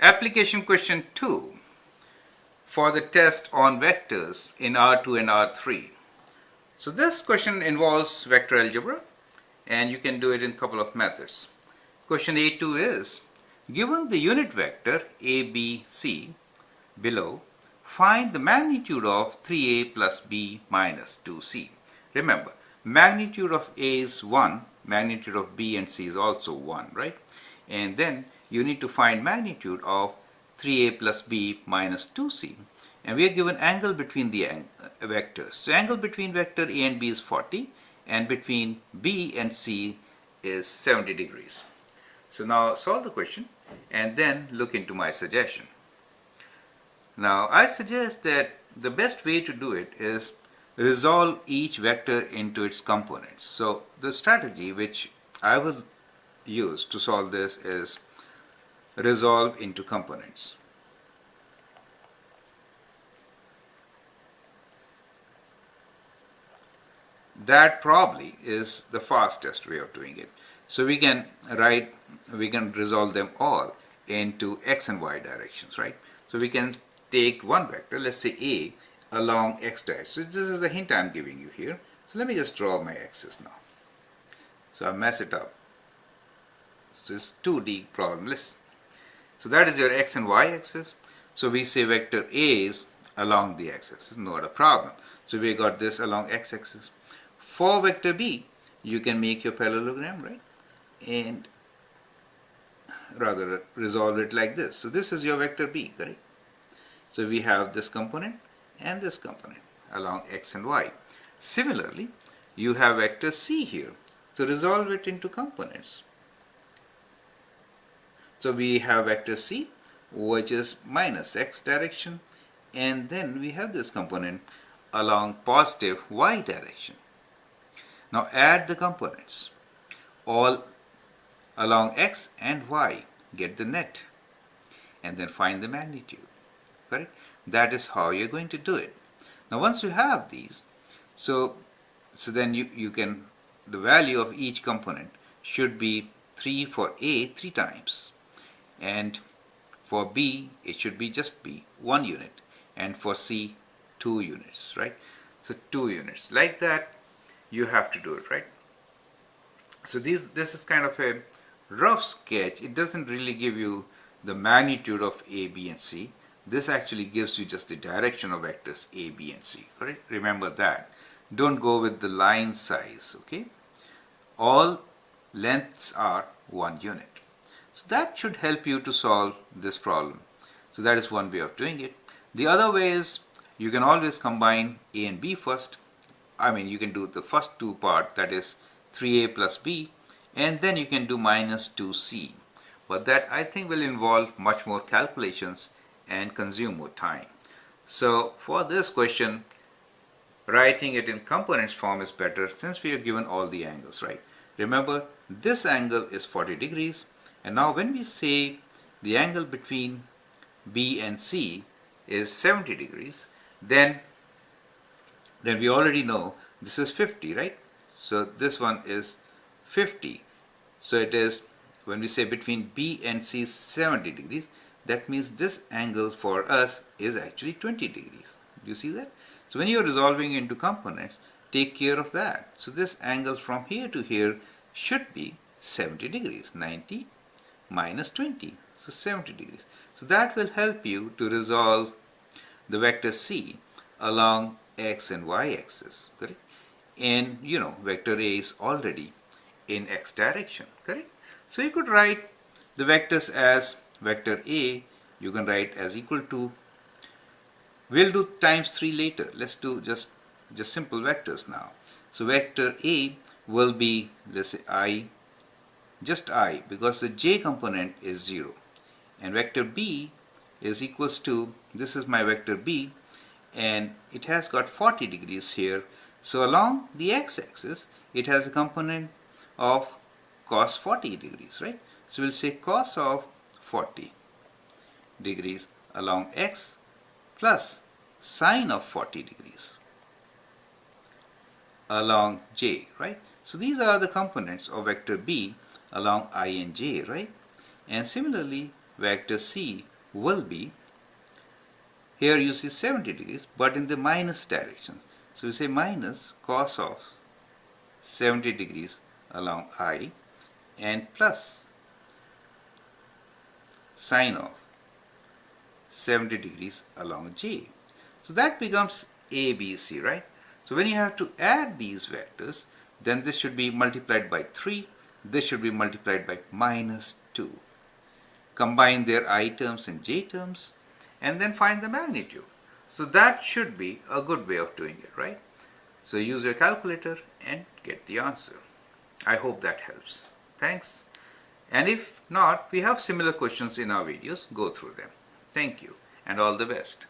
Application question 2 for the test on vectors in R2 and R3. So this question involves vector algebra and you can do it in a couple of methods. Question A2 is, given the unit vector ABC below, find the magnitude of 3a plus b minus 2c. Remember, magnitude of a is 1, magnitude of b and c is also 1, right? And then you need to find magnitude of 3a plus b minus 2c. And we are given angle between the vectors. So angle between vector a and b is 40, and between b and c is 70 degrees. So now solve the question and then look into my suggestion. Now I suggest that the best way to do it is resolve each vector into its components. So the strategy which I will use to solve this is resolve into components. That probably is the fastest way of doing it. So we can resolve them all into x and y directions, right? So we can take one vector, let's say a, along x direction. So this is the hint I'm giving you here. So let me just draw my axis now. So I mess it up. So it's 2D problemless. So that is your x and y axis. So we say vector a is along the axis. It's not a problem. So we got this along x-axis. For vector b, you can make your parallelogram, right? And rather resolve it like this. So this is your vector b, correct? So we have this component and this component along x and y. Similarly, you have vector c here. So resolve it into components. So we have vector c, which is minus x direction, and then we have this component along positive y direction. Now add the components, all along x and y, get the net, and then find the magnitude. Correct? That is how you're going to do it. Now once you have these, so then you can, the value of each component should be 3 for a 3 times, and for b it should be just b, 1 unit, and for c 2 units, right? So 2 units. Like that you have to do it, right? So this is kind of a rough sketch. It doesn't really give you the magnitude of a, b and c. This actually gives you just the direction of vectors a, b and c, correct? Remember that. Don't go with the line size, okay? All lengths are 1 unit. So that should help you to solve this problem. So that is one way of doing it. The other way is you can always combine a and b first. I mean, you can do the first two part, that is 3a plus b, and then you can do minus 2c. But that I think will involve much more calculations and consume more time. So for this question, writing it in components form is better since we have given all the angles, right? Remember, this angle is 40 degrees, and now when we say the angle between b and c is 70 degrees, then we already know this is 50, right? So this one is 50. So it is, when we say between b and c is 70 degrees, that means this angle for us is actually 20 degrees. Do you see that? So when you are resolving into components, take care of that. So this angle from here to here should be 70 degrees. 90 minus 20, so 70 degrees. So that will help you to resolve the vector c along x and y axis, correct? And you know, vector a is already in x direction, correct? So you could write the vectors as vector a, you can write as equal to, we'll do times 3 later. Let's do just simple vectors now. So vector a will be, let's say I, just I, because the j component is 0. And vector b is equals to, this is my vector b, and it has got 40 degrees here. So along the x-axis, it has a component of cos 40 degrees, right? So we'll say cos of 40 degrees along x plus sine of 40 degrees along j, right? So these are the components of vector b along I and j, right? And similarly, vector c will be, here you see 70 degrees, but in the minus direction. So we say minus cos of 70 degrees along I and plus sine of 70 degrees along J. So that becomes A, B, C, right? So when you have to add these vectors, then this should be multiplied by 3, this should be multiplied by minus 2. Combine their I terms and J terms, and then find the magnitude. So that should be a good way of doing it, right? So use your calculator and get the answer. I hope that helps. Thanks. And if not, we have similar questions in our videos. Go through them. Thank you and all the best.